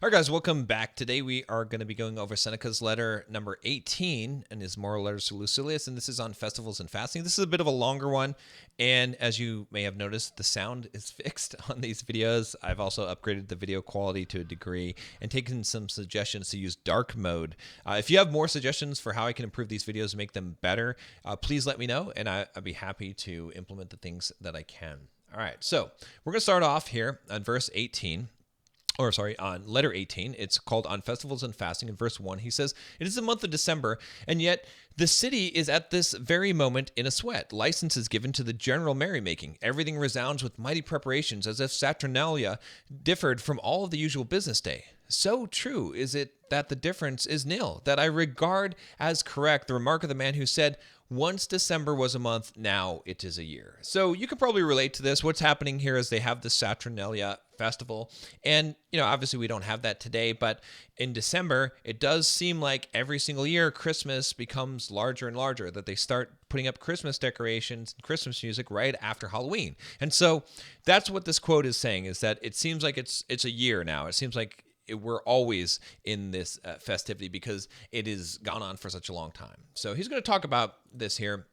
All right, guys, welcome back. Today we are going to be going over Seneca's letter number 18 and his Moral Letters to Lucilius, and this is on festivals and fasting. This is a bit of a longer one, and as you may have noticed, the sound is fixed on these videos. I've also upgraded the video quality to a degree and taken some suggestions to use dark mode. If you have more suggestions for how I can improve these videos and make them better, please let me know, and I'd be happy to implement the things that I can. All right, so we're going to start off here on verse 18. On letter 18, it's called On Festivals and Fasting. In verse 1, he says, "It is the month of December, and yet the city is at this very moment in a sweat. License is given to the general merrymaking. Everything resounds with mighty preparations, as if Saturnalia differed from all of the usual business day. So true is it that the difference is nil, that I regard as correct the remark of the man who said, 'Once December was a month, now it is a year.'" So you could probably relate to this. What's happening here is they have the Saturnalia festival, and obviously we don't have that today, but in December it does seem like every single year Christmas becomes larger and larger, that they start putting up Christmas decorations and Christmas music right after Halloween. And so that's what this quote is saying, is that it seems like it's a year now. It seems like we're always in this festivity because it has gone on for such a long time. So he's going to talk about this here,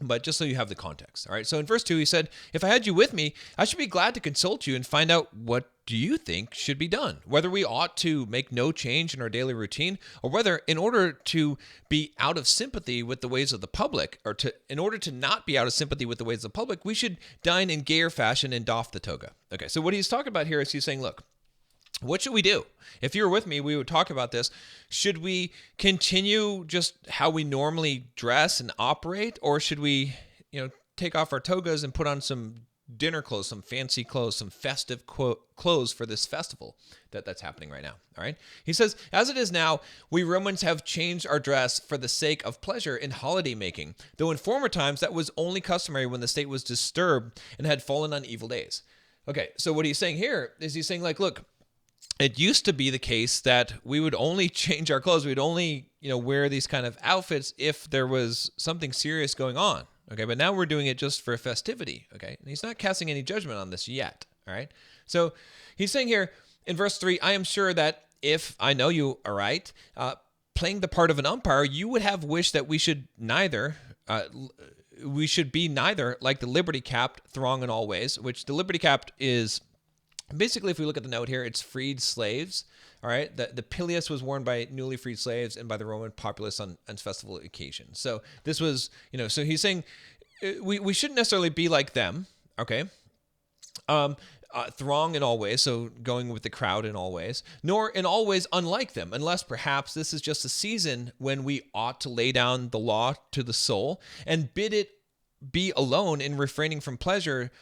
but just so you have the context. All right. So in verse 2, he said, "If I had you with me, I should be glad to consult you and find out what do you think should be done, whether we ought to make no change in our daily routine, or whether in order to be out of sympathy with the ways of the public, or in order to not be out of sympathy with the ways of the public, we should dine in gayer fashion and doff the toga." Okay. So what he's talking about here is he's saying, look, what should we do? If you were with me, we would talk about this. Should we continue just how we normally dress and operate, or should we, take off our togas and put on some dinner clothes, some fancy clothes, some festive clothes for this festival that's happening right now? All right. He says, "As it is now, we Romans have changed our dress for the sake of pleasure in holiday making, though in former times that was only customary when the state was disturbed and had fallen on evil days." Okay. So what he's saying here is he's saying, like, look, it used to be the case that we would only change our clothes. We'd only, wear these kind of outfits if there was something serious going on. Okay. But now we're doing it just for festivity. Okay. And he's not casting any judgment on this yet. All right. So he's saying here in verse 3, "I am sure that if I know you aright, playing the part of an umpire, you would have wished that we should be neither like the liberty capped throng in all ways," which the liberty capped is basically, if we look at the note here, it's freed slaves. All right. The pileus was worn by newly freed slaves and by the Roman populace on festival occasions. So this was, so he's saying we shouldn't necessarily be like them. Okay. Throng in all ways, so going with the crowd in all ways, nor in all ways unlike them, unless perhaps this is just a season when we ought to lay down the law to the soul and bid it be alone in refraining from pleasure,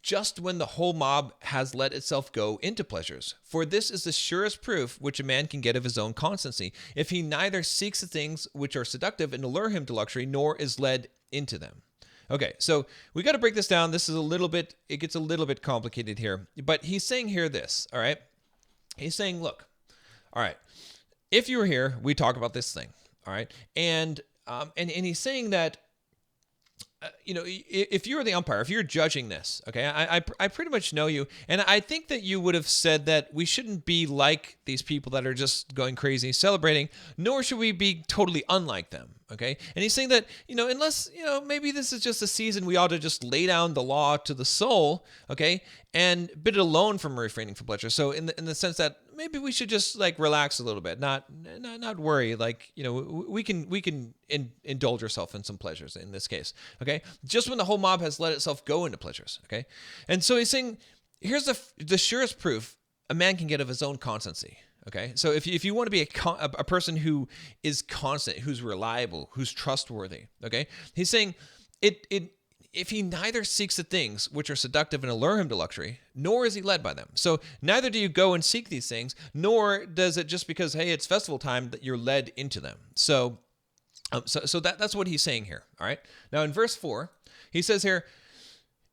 just when the whole mob has let itself go into pleasures. For this is the surest proof which a man can get of his own constancy, if he neither seeks the things which are seductive and allure him to luxury, nor is led into them. Okay, so we got to break this down. This is it gets a little bit complicated here, but he's saying here this, all right? He's saying, look, all right, if you were here, we talk about this thing, all right? And he's saying that, if you're the umpire, if you're judging this, okay, I pretty much know you, and I think that you would have said that we shouldn't be like these people that are just going crazy celebrating, nor should we be totally unlike them, okay? And he's saying that, unless, maybe this is just a season we ought to just lay down the law to the soul, okay, and bid it alone from refraining from pleasure. So in the sense that maybe we should just like relax a little bit, not worry, like, we can indulge ourselves in some pleasures in this case, okay? Just when the whole mob has let itself go into pleasures, okay? And so he's saying, here's the surest proof a man can get of his own constancy, okay? So if you want to be a person who is constant, who's reliable, who's trustworthy, okay? He's saying if he neither seeks the things which are seductive and allure him to luxury, nor is he led by them. So neither do you go and seek these things, nor does it just because, hey, it's festival time, that you're led into them. So that's what he's saying here. All right. Now in verse 4, he says here,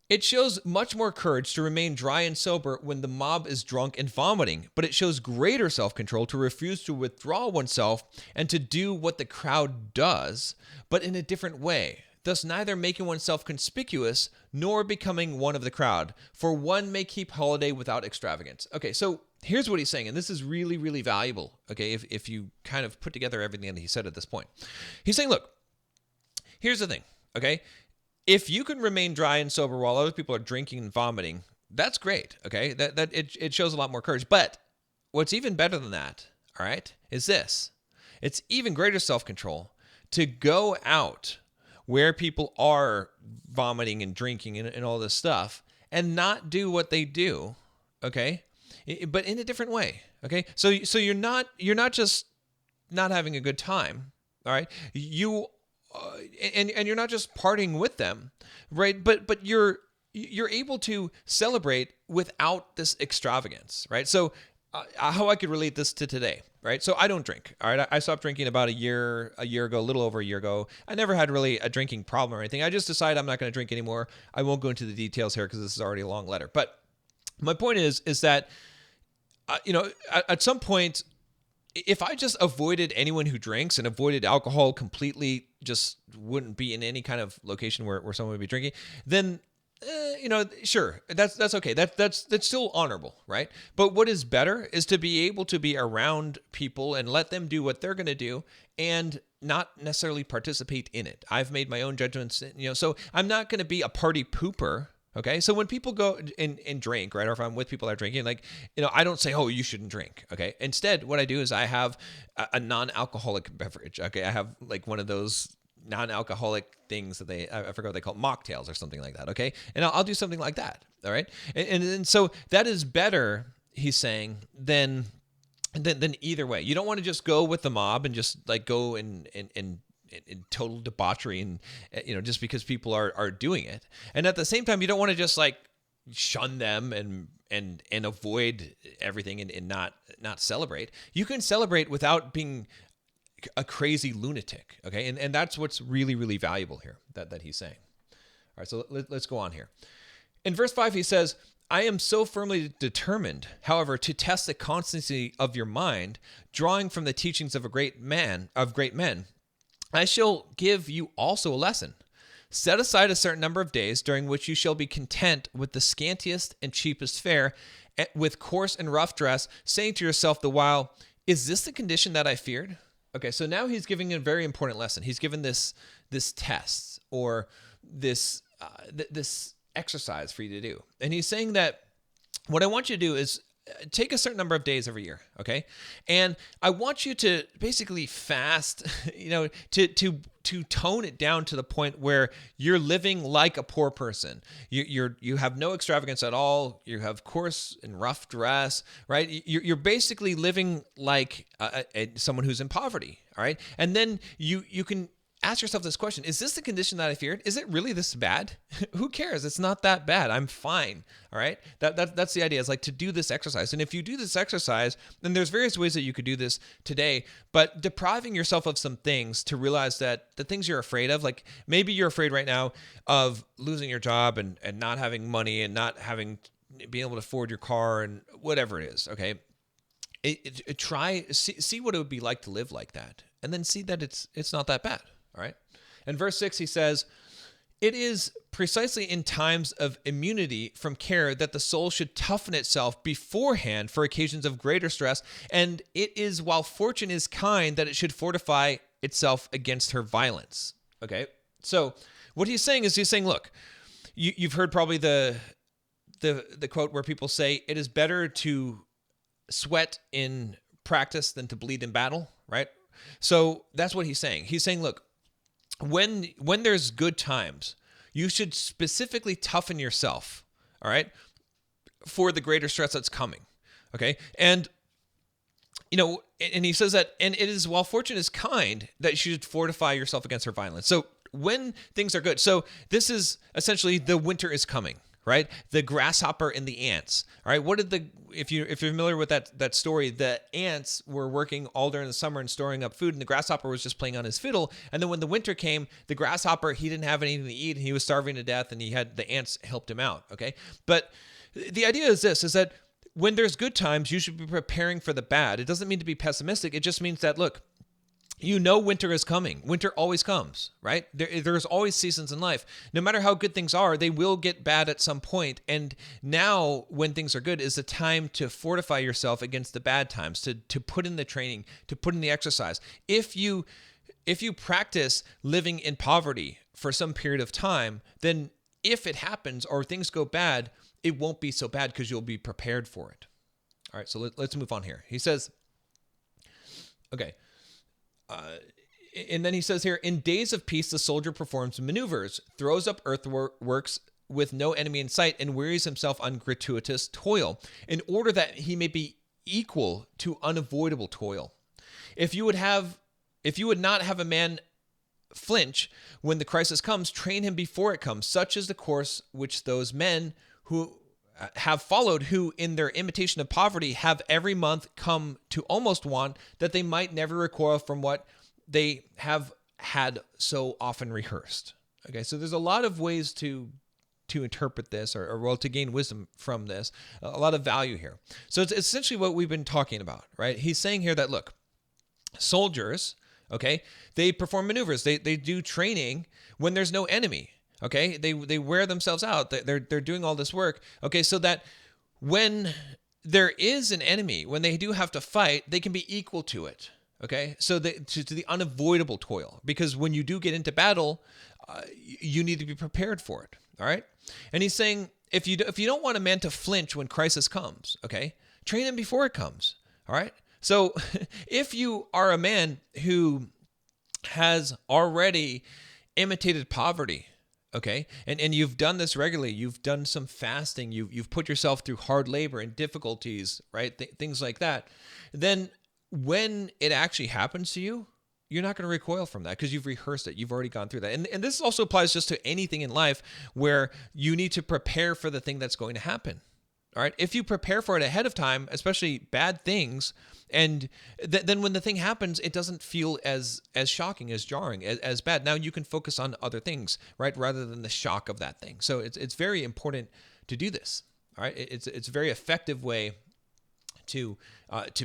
"It shows much more courage to remain dry and sober when the mob is drunk and vomiting, but it shows greater self-control to refuse to withdraw oneself and to do what the crowd does, but in a different way, thus neither making oneself conspicuous nor becoming one of the crowd, for one may keep holiday without extravagance." Okay, so here's what he's saying, and this is really, really valuable, okay, if you kind of put together everything that he said at this point. He's saying, look, here's the thing, okay? If you can remain dry and sober while other people are drinking and vomiting, that's great, okay? It shows a lot more courage. But what's even better than that, all right, is this. It's even greater self-control to go out where people are vomiting and drinking and all this stuff and not do what they do, okay? But in a different way, okay? So you're not just not having a good time, all right? You and you're not just partying with them, right? But you're able to celebrate without this extravagance, right? So how I could relate this to today, right? So I don't drink, all right? I stopped drinking about a year ago, a little over a year ago. I never had really a drinking problem or anything. I just decided I'm not going to drink anymore. I won't go into the details here because this is already a long letter. But my point is that, at some point, if I just avoided anyone who drinks and avoided alcohol completely, just wouldn't be in any kind of location where someone would be drinking, then sure, that's okay. That's still honorable, right? But what is better is to be able to be around people and let them do what they're going to do and not necessarily participate in it. I've made my own judgments, so I'm not going to be a party pooper. Okay, so when people go and drink, right, or if I'm with people that are drinking, I don't say, oh, you shouldn't drink. Okay, instead, what I do is I have a non-alcoholic beverage. Okay, I have like one of those non-alcoholic things that I forgot what they call mocktails or something like that. Okay, and I'll do something like that. All right, and so that is better, he's saying, than either way. You don't want to just go with the mob and just like go and in total debauchery and just because people are doing it. And at the same time, you don't want to just like shun them and avoid everything and not celebrate. You can celebrate without being a crazy lunatic. Okay. And that's what's really, really valuable here that he's saying. All right. So let's go on here. In verse 5, he says, I am so firmly determined, however, to test the constancy of your mind, drawing from the teachings of great men, I shall give you also a lesson. Set aside a certain number of days during which you shall be content with the scantiest and cheapest fare, with coarse and rough dress, saying to yourself the while, is this the condition that I feared? Okay, so now he's giving a very important lesson. He's given this test or this exercise for you to do. And he's saying that what I want you to do is take a certain number of days every year, okay? And I want you to basically fast, to tone it down to the point where you're living like a poor person. You have no extravagance at all. You have coarse and rough dress, right? You're basically living like someone who's in poverty, all right? And then you can ask yourself this question: is this the condition that I feared? Is it really this bad? Who cares? It's not that bad. I'm fine. All right. That's the idea. Is like to do this exercise. And if you do this exercise, then there's various ways that you could do this today, but depriving yourself of some things to realize that the things you're afraid of, like maybe you're afraid right now of losing your job and not having money and not being able to afford your car and whatever it is. Okay. See what it would be like to live like that. And then see that it's not that bad. All right. In verse 6, he says, it is precisely in times of immunity from care that the soul should toughen itself beforehand for occasions of greater stress. And it is while fortune is kind that it should fortify itself against her violence. Okay. So what he's saying is look, you've heard probably the quote where people say it is better to sweat in practice than to bleed in battle. Right. So that's what he's saying. He's saying, look, when there's good times, you should specifically toughen yourself, all right, for the greater stress that's coming, okay? And, and he says that, and it is while fortune is kind that you should fortify yourself against her violence. So when things are good, so this is essentially the winter is coming, right? The grasshopper and the ants, all right? If you're familiar with that story, the ants were working all during the summer and storing up food, and the grasshopper was just playing on his fiddle. And then when the winter came, the grasshopper, he didn't have anything to eat, and he was starving to death, and the ants helped him out, okay? But the idea is that when there's good times, you should be preparing for the bad. It doesn't mean to be pessimistic. It just means that, look, Winter is coming. Winter always comes, right? There's always seasons in life. No matter how good things are, they will get bad at some point. And now, when things are good, is the time to fortify yourself against the bad times, to put in the training, to put in the exercise. If you practice living in poverty for some period of time, then if it happens or things go bad, it won't be so bad because you'll be prepared for it. All right, so let's move on here. He says, okay. And then he says here, in days of peace, the soldier performs maneuvers, throws up earthworks with no enemy in sight, and wearies himself on gratuitous toil, in order that he may be equal to unavoidable toil. If you would not have a man flinch when the crisis comes, train him before it comes. Such is the course which those men who have followed, who in their imitation of poverty have every month come to almost want, that they might never recoil from what they have had so often rehearsed. Okay, so there's a lot of ways to interpret this, or to gain wisdom from this, a lot of value here. So it's essentially what we've been talking about, right? He's saying here that, look, soldiers, okay, they perform maneuvers, they do training when there's no enemy. Okay, they wear themselves out. They're doing all this work. Okay, so that when there is an enemy, when they do have to fight, they can be equal to it. Okay, so to the unavoidable toil, because when you do get into battle, you need to be prepared for it. All right, and he's saying if you don't want a man to flinch when crisis comes, okay, train him before it comes. All right, so if you are a man who has already imitated poverty, okay, and you've done this regularly, you've done some fasting, you've put yourself through hard labor and difficulties, right, things like that, then when it actually happens to you, you're not going to recoil from that because you've rehearsed it. You've already gone through that. And this also applies just to anything in life where you need to prepare for the thing that's going to happen. All right. If you prepare for it ahead of time, especially bad things, and then when the thing happens, it doesn't feel as shocking, as jarring, as bad. Now you can focus on other things, right, rather than the shock of that thing. So it's very important to do this. All right. It's a very effective way to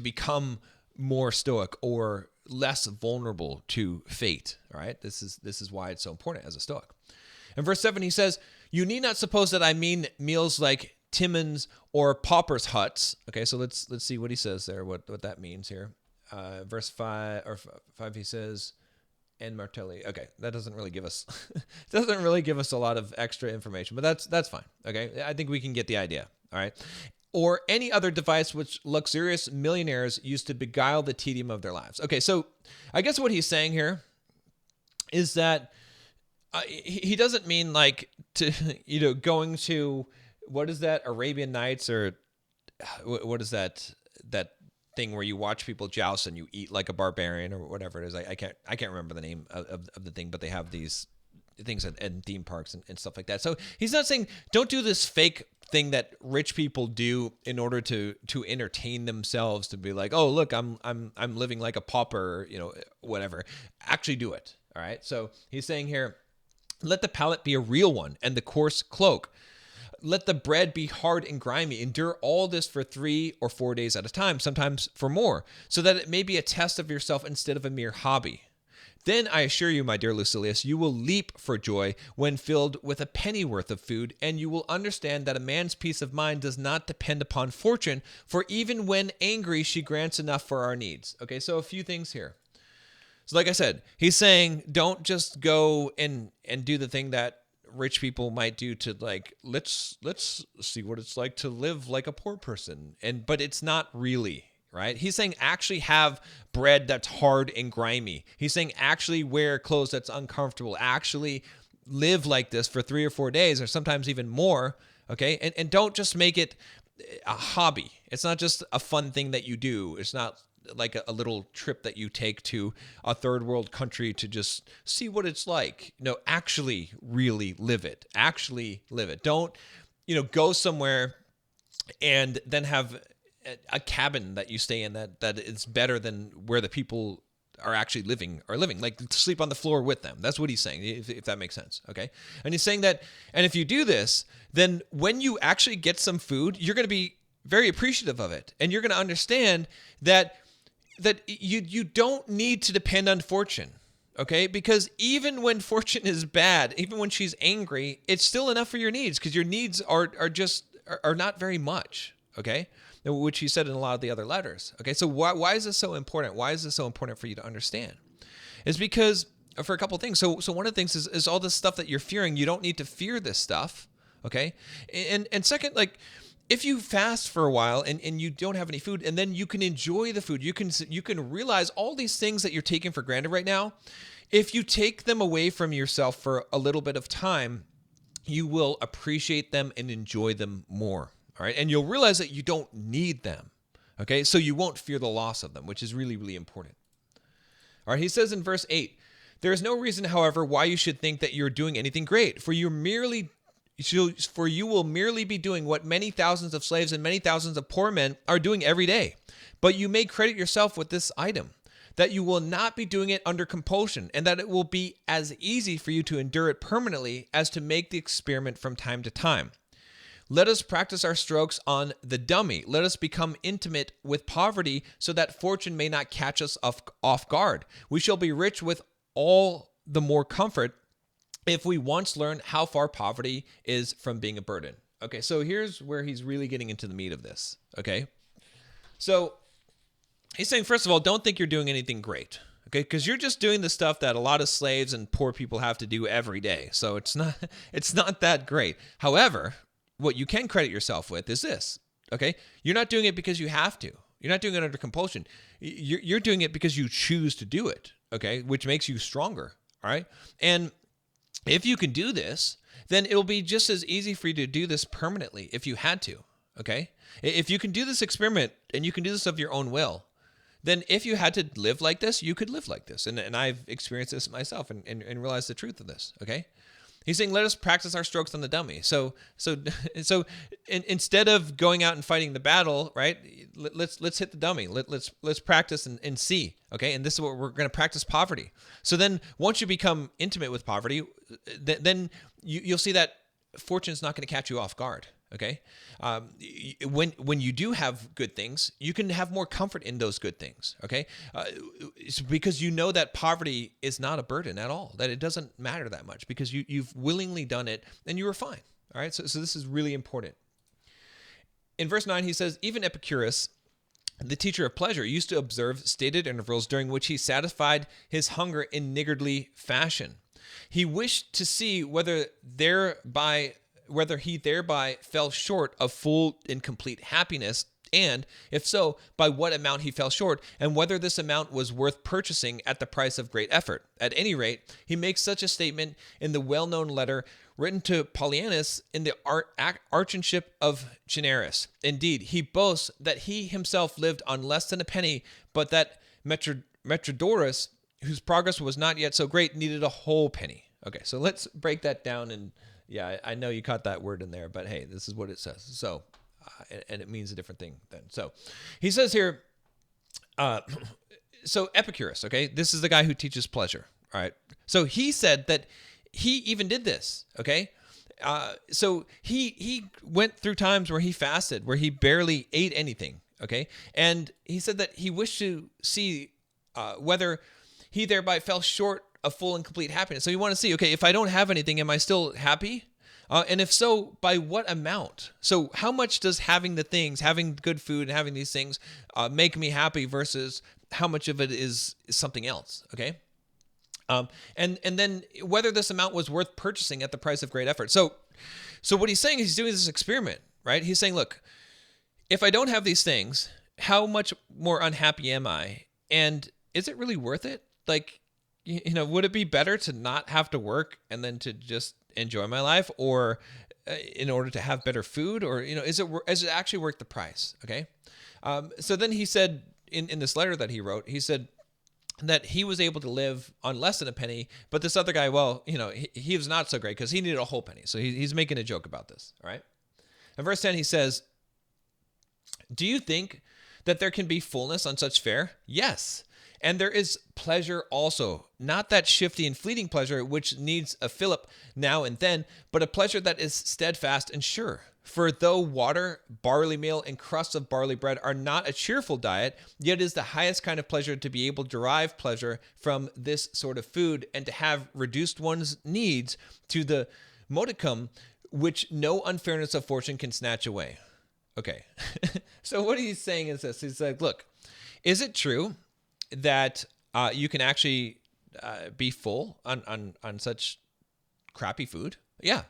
become more stoic or less vulnerable to fate. All right. This is why it's so important as a stoic. In verse 7, he says, "You need not suppose that I mean meals like Timon's or paupers' huts." Okay, so let's see what he says there, what that means here. Verse 5 or 5, he says, "En martelli." Okay, that doesn't really give us a lot of extra information, but that's fine. Okay, I think we can get the idea. All right. Or any other device which luxurious millionaires use to beguile the tedium of their lives. Okay, so I guess what he's saying here is that he doesn't mean like to going to, what is that, Arabian Nights, or what is that thing where you watch people joust and you eat like a barbarian, or whatever it is. I can't remember the name of the thing, but they have these things at theme parks and stuff like that. So he's not saying don't do this fake thing that rich people do in order to entertain themselves, to be like, oh look, I'm living like a pauper, whatever. Actually do it. All right. So he's saying here, let the palate be a real one and the coarse cloak. Let the bread be hard and grimy. Endure all this for 3 or 4 days at a time, sometimes for more, so that it may be a test of yourself instead of a mere hobby. Then I assure you, my dear Lucilius, you will leap for joy when filled with a pennyworth of food, and you will understand that a man's peace of mind does not depend upon fortune, for even when angry, she grants enough for our needs. Okay, so a few things here. So like I said, he's saying don't just go and do the thing that rich people might do to, like, let's see what it's like to live like a poor person, but it's not really. Right? He's saying actually have bread that's hard and grimy. He's saying actually wear clothes that's uncomfortable. Actually live like this for 3 or 4 days, or sometimes even more. Okay? And don't just make it a hobby. It's not just a fun thing that you do. It's not like a little trip that you take to a third world country to just see what it's like. No, actually really live it. Actually live it. Don't, go somewhere and then have a cabin that you stay in that is better than where the people are actually living, like sleep on the floor with them. That's what he's saying, if that makes sense. Okay. And he's saying that, and if you do this, then when you actually get some food, you're going to be very appreciative of it. And you're going to understand that that you don't need to depend on fortune. Okay, because even when fortune is bad, even when she's angry, it's still enough for your needs, because your needs are not very much. Okay, which he said in a lot of the other letters. Okay, so why is this so important? Why is this so important for you to understand? It's because for a couple of things. So one of the things is all this stuff that you're fearing. You don't need to fear this stuff. Okay, and second, like, if you fast for a while and you don't have any food, and then you can enjoy the food, you can realize all these things that you're taking for granted right now. If you take them away from yourself for a little bit of time, you will appreciate them and enjoy them more. All right. And you'll realize that you don't need them. Okay. So you won't fear the loss of them, which is really, really important. All right. He says in verse 8, there is no reason, however, why you should think that you're doing anything great, for you will merely be doing what many thousands of slaves and many thousands of poor men are doing every day. But you may credit yourself with this item, that you will not be doing it under compulsion, and that it will be as easy for you to endure it permanently as to make the experiment from time to time. Let us practice our strokes on the dummy. Let us become intimate with poverty, so that fortune may not catch us off guard. We shall be rich with all the more comfort if we once learn how far poverty is from being a burden. Okay, so here's where he's really getting into the meat of this. Okay, so he's saying, first of all, don't think you're doing anything great. Okay, because you're just doing the stuff that a lot of slaves and poor people have to do every day. So it's not that great. However, what you can credit yourself with is this. Okay, you're not doing it because you have to. You're not doing it under compulsion. You're doing it because you choose to do it. Okay, which makes you stronger. All right, and if you can do this, then it'll be just as easy for you to do this permanently if you had to. Okay, if you can do this experiment and you can do this of your own will, then if you had to live like this, you could live like this. And I've experienced this myself and realized the truth of this. Okay. He's saying, let us practice our strokes on the dummy. So instead of going out and fighting the battle, right? Let's hit the dummy. Let's practice and see. Okay. And this is what we're going to practice: poverty. So then once you become intimate with poverty, then you'll see that fortune's not going to catch you off guard. Okay. When you do have good things, you can have more comfort in those good things. Okay. It's because you know that poverty is not a burden at all, that it doesn't matter that much, because you've willingly done it and you were fine. All right. So this is really important. In verse 9, he says, even Epicurus, the teacher of pleasure, used to observe stated intervals during which he satisfied his hunger in niggardly fashion. He wished to see whether he thereby fell short of full and complete happiness, and, if so, by what amount he fell short, and whether this amount was worth purchasing at the price of great effort. At any rate, he makes such a statement in the well-known letter written to Pollianus in the archonship of Generis. Indeed, he boasts that he himself lived on less than a penny, but that Metrodorus, whose progress was not yet so great, needed a whole penny. Okay, so let's break that down. And yeah, I know you caught that word in there, but hey, this is what it says. So, and it means a different thing then. So he says here, so Epicurus, okay, this is the guy who teaches pleasure. All right. So he said that he even did this. Okay. So he went through times where he fasted, where he barely ate anything. Okay. And he said that he wished to see whether he thereby fell short of full and complete happiness. So you want to see, okay, if I don't have anything, am I still happy? And if so, by what amount? So how much does having the things, having good food and having these things make me happy versus how much of it is something else? Okay. And then whether this amount was worth purchasing at the price of great effort. So what he's saying is he's doing this experiment, right? He's saying, look, if I don't have these things, how much more unhappy am I? And is it really worth it? Like, would it be better to not have to work and then to just enjoy my life, or in order to have better food, or, is it actually worth the price? Okay. So then he said in this letter that he wrote, he said that he was able to live on less than a penny, but this other guy, well, he was not so great because he needed a whole penny. So he's making a joke about this. All right. In verse 10, he says, do you think that there can be fullness on such fare? Yes. And there is pleasure also, not that shifty and fleeting pleasure which needs a fillip now and then, but a pleasure that is steadfast and sure. For though water, barley meal, and crusts of barley bread are not a cheerful diet, yet it is the highest kind of pleasure to be able to derive pleasure from this sort of food and to have reduced one's needs to the modicum which no unfairness of fortune can snatch away. Okay. So what he's saying is this. He's like, look, is it true that you can actually be full on such crappy food? Yeah.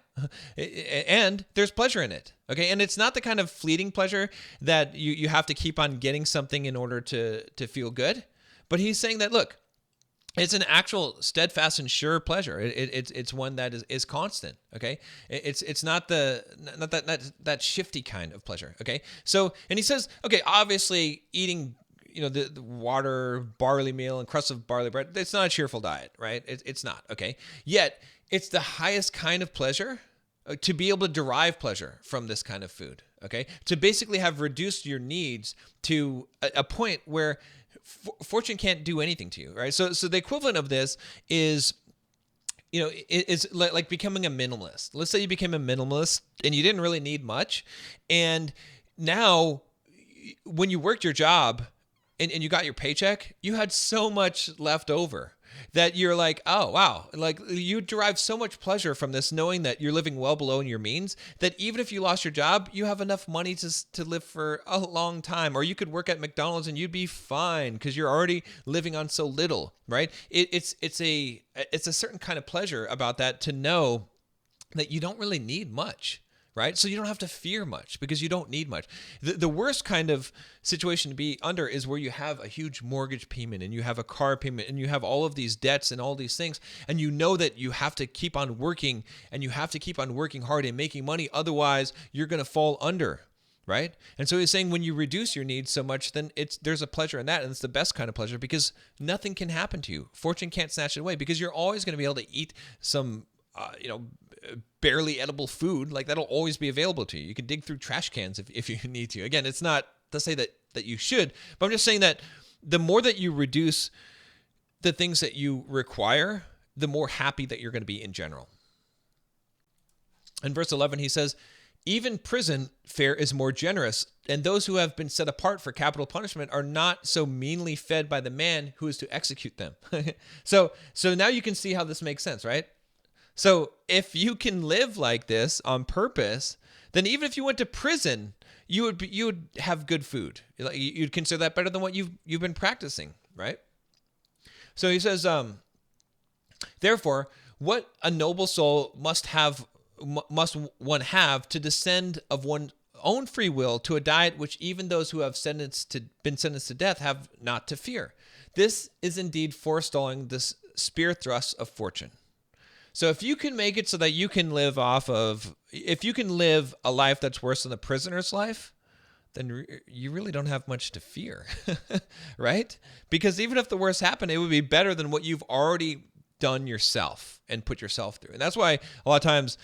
And there's pleasure in it. Okay. And it's not the kind of fleeting pleasure that you have to keep on getting something in order to feel good. But he's saying that, look, it's an actual steadfast and sure pleasure. It's one that is constant. Okay. It's not that shifty kind of pleasure. Okay. So, and he says, okay, obviously eating, the water, barley meal, and crusts of barley bread, it's not a cheerful diet, right? It's not. Okay. Yet it's the highest kind of pleasure to be able to derive pleasure from this kind of food. Okay. To basically have reduced your needs to a point where fortune can't do anything to you, right? So the equivalent of this is, is like becoming a minimalist. Let's say you became a minimalist and you didn't really need much. And now when you worked your job and you got your paycheck, you had so much left over that you're like, oh, wow. Like you derive so much pleasure from this, knowing that you're living well below your means, that even if you lost your job, you have enough money to live for a long time. Or you could work at McDonald's and you'd be fine because you're already living on so little, right? It's a certain kind of pleasure about that, to know that you don't really need much. Right? So you don't have to fear much because you don't need much. The worst kind of situation to be under is where you have a huge mortgage payment and you have a car payment and you have all of these debts and all these things. And you know that you have to keep on working and you have to keep on working hard and making money. Otherwise, you're going to fall under. Right? And so he's saying when you reduce your needs so much, then there's a pleasure in that. And it's the best kind of pleasure because nothing can happen to you. Fortune can't snatch it away because you're always going to be able to eat some, barely edible food. Like that'll always be available to you. You can dig through trash cans if you need to. Again, it's not to say that you should, but I'm just saying that the more that you reduce the things that you require, the more happy that you're going to be in general. In verse 11, he says, even prison fare is more generous, and those who have been set apart for capital punishment are not so meanly fed by the man who is to execute them. So now you can see how this makes sense, right? So if you can live like this on purpose, then even if you went to prison, you would have good food. You'd consider that better than what you've been practicing, right? So he says, therefore, what a noble soul must one have to descend of one's own free will to a diet which even those who have been sentenced to death have not to fear. This is indeed forestalling this spear thrust of fortune. So if you can make it so that you can live if you can live a life that's worse than a prisoner's life, then you really don't have much to fear, right? Because even if the worst happened, it would be better than what you've already done yourself and put yourself through. And that's why a lot of times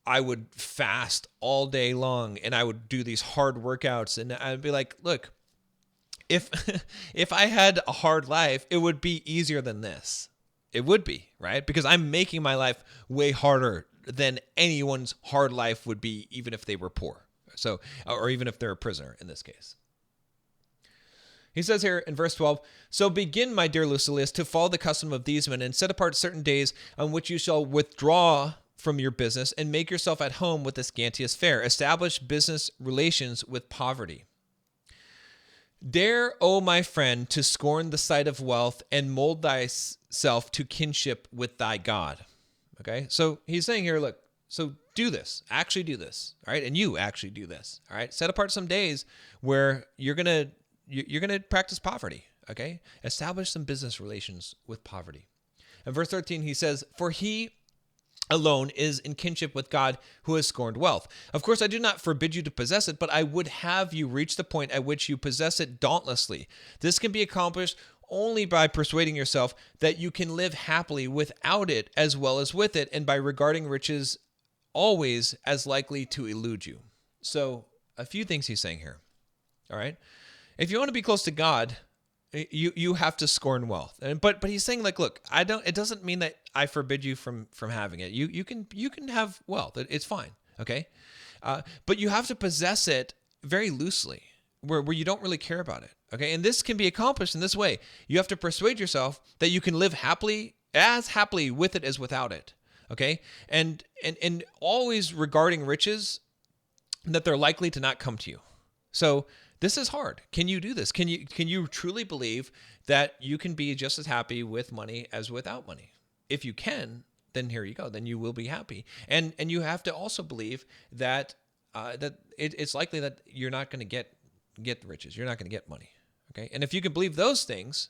I would fast all day long and I would do these hard workouts and I'd be like, look, if I had a hard life, it would be easier than this. It would be, right? Because I'm making my life way harder than anyone's hard life would be, even if they were poor. So, or even if they're a prisoner in this case. He says here in verse 12, so begin, my dear Lucilius, to follow the custom of these men and set apart certain days on which you shall withdraw from your business and make yourself at home with the scantiest fare. Establish business relations with poverty. Dare, O my friend, to scorn the sight of wealth and mold thyself to kinship with thy God. Okay, so he's saying here, look, so do this, actually do this, all right? And you actually do this, all right? Set apart some days where you're gonna practice poverty, okay? Establish some business relations with poverty. In verse 13, he says, for he alone is in kinship with God who has scorned wealth. Of course, I do not forbid you to possess it, but I would have you reach the point at which you possess it dauntlessly. This can be accomplished only by persuading yourself that you can live happily without it as well as with it, and by regarding riches always as likely to elude you. So a few things he's saying here. All right. If you want to be close to God, you have to scorn wealth. But he's saying, like, look, it doesn't mean that I forbid you from having it. You can have wealth. It's fine. Okay. But you have to possess it very loosely, where you don't really care about it. Okay. And this can be accomplished in this way. You have to persuade yourself that you can live as happily with it as without it. Okay. And always regarding riches, that they're likely to not come to you. So this is hard. Can you do this? Can you truly believe that you can be just as happy with money as without money? If you can, then here you go. Then you will be happy. And you have to also believe that it's likely that you're not going to get riches. You're not going to get money. Okay. And if you can believe those things,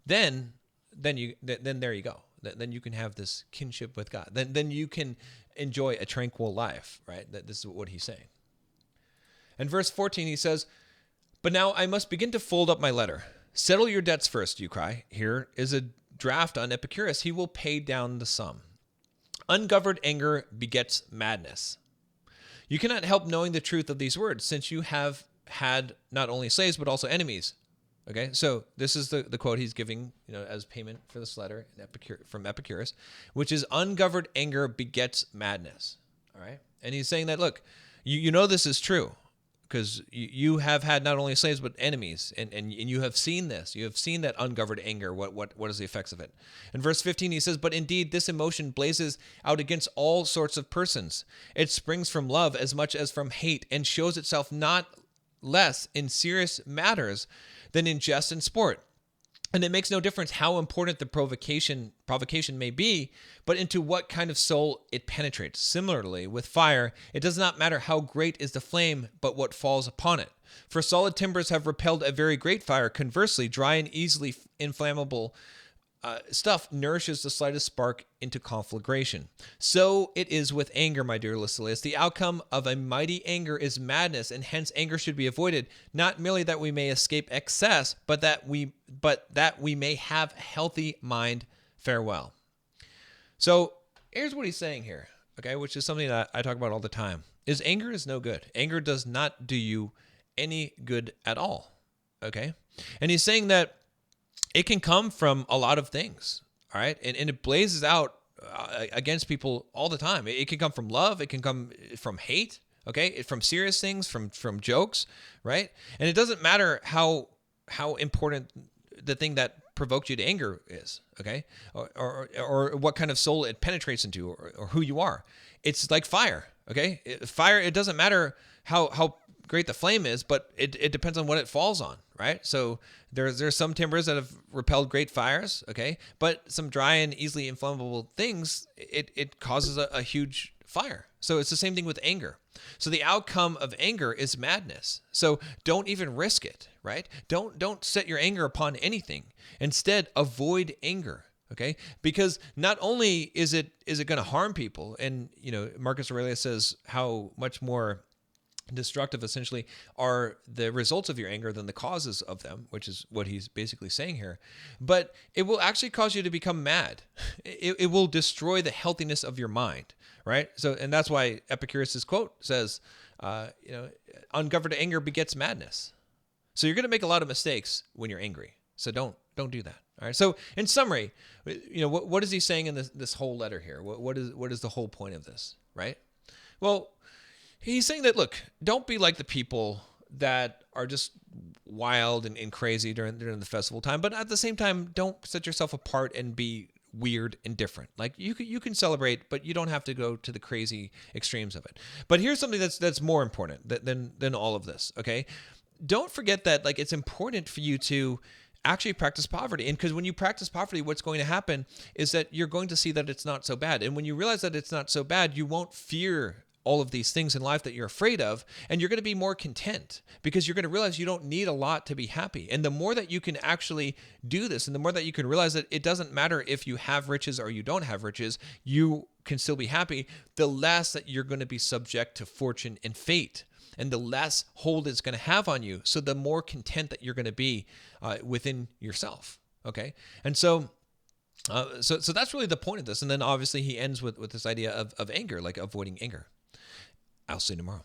then there you go. Then you can have this kinship with God. Then you can enjoy a tranquil life, right? This is what he's saying. In verse 14, he says, "But now I must begin to fold up my letter. Settle your debts first, you cry. Here is a draft on Epicurus. He will pay down the sum. Ungoverned anger begets madness. You cannot help knowing the truth of these words, since you have had not only slaves, but also enemies." Okay, so this is the quote he's giving, as payment for this letter from Epicurus, which is ungoverned anger begets madness. All right, and he's saying that, look, you know this is true, because you have had not only slaves but enemies, and you have seen this. You have seen that ungoverned anger. What is the effects of it? In verse 15, he says, "But indeed, this emotion blazes out against all sorts of persons. It springs from love as much as from hate, and shows itself not less in serious matters than in jest and sport. And it makes no difference how important the provocation may be, but into what kind of soul it penetrates. Similarly, with fire, it does not matter how great is the flame, but what falls upon it. For solid timbers have repelled a very great fire. Conversely, dry and easily inflammable stuff nourishes the slightest spark into conflagration. So it is with anger, my dear Lucilius. The outcome of a mighty anger is madness, and hence anger should be avoided, not merely that we may escape excess, but that we may have a healthy mind. Farewell." So here's what he's saying here, okay, which is something that I talk about all the time, is anger is no good. Anger does not do you any good at all, okay? And he's saying that it can come from a lot of things, all right? And it blazes out against people all the time. It can come from love. It can come from hate, okay? From serious things, from jokes, right? And it doesn't matter how important the thing that provoked you to anger is, okay? Or what kind of soul it penetrates into, or who you are. It's like fire, okay? Fire, it doesn't matter how great the flame is, but it depends on what it falls on, right? So there's some timbers that have repelled great fires, okay? But some dry and easily inflammable things, it causes a huge fire. So it's the same thing with anger. So the outcome of anger is madness. So don't even risk it, right? Don't set your anger upon anything. Instead, avoid anger. Okay, because not only is it going to harm people, and Marcus Aurelius says how much more destructive essentially are the results of your anger than the causes of them, which is what he's basically saying here. But it will actually cause you to become mad. It will destroy the healthiness of your mind, right? So, and that's why Epicurus's quote says, ungoverned anger begets madness. So you're going to make a lot of mistakes when you're angry. So don't do that. All right. So in summary, what is he saying in this whole letter here? What is the whole point of this, right? Well, he's saying that, look, don't be like the people that are just wild and crazy during the festival time, but at the same time, don't set yourself apart and be weird and different. Like you can celebrate, but you don't have to go to the crazy extremes of it. But here's something that's more important than all of this. Okay, don't forget that it's important for you to actually practice poverty. And because when you practice poverty, what's going to happen is that you're going to see that it's not so bad. And when you realize that it's not so bad, you won't fear all of these things in life that you're afraid of, and you're going to be more content because you're going to realize you don't need a lot to be happy. And the more that you can actually do this, and the more that you can realize that it doesn't matter if you have riches or you don't have riches, you can still be happy, the less that you're going to be subject to fortune and fate, and the less hold it's going to have on you. So the more content that you're going to be within yourself. Okay. And so that's really the point of this. And then obviously he ends with this idea of anger, like avoiding anger. I'll see you tomorrow.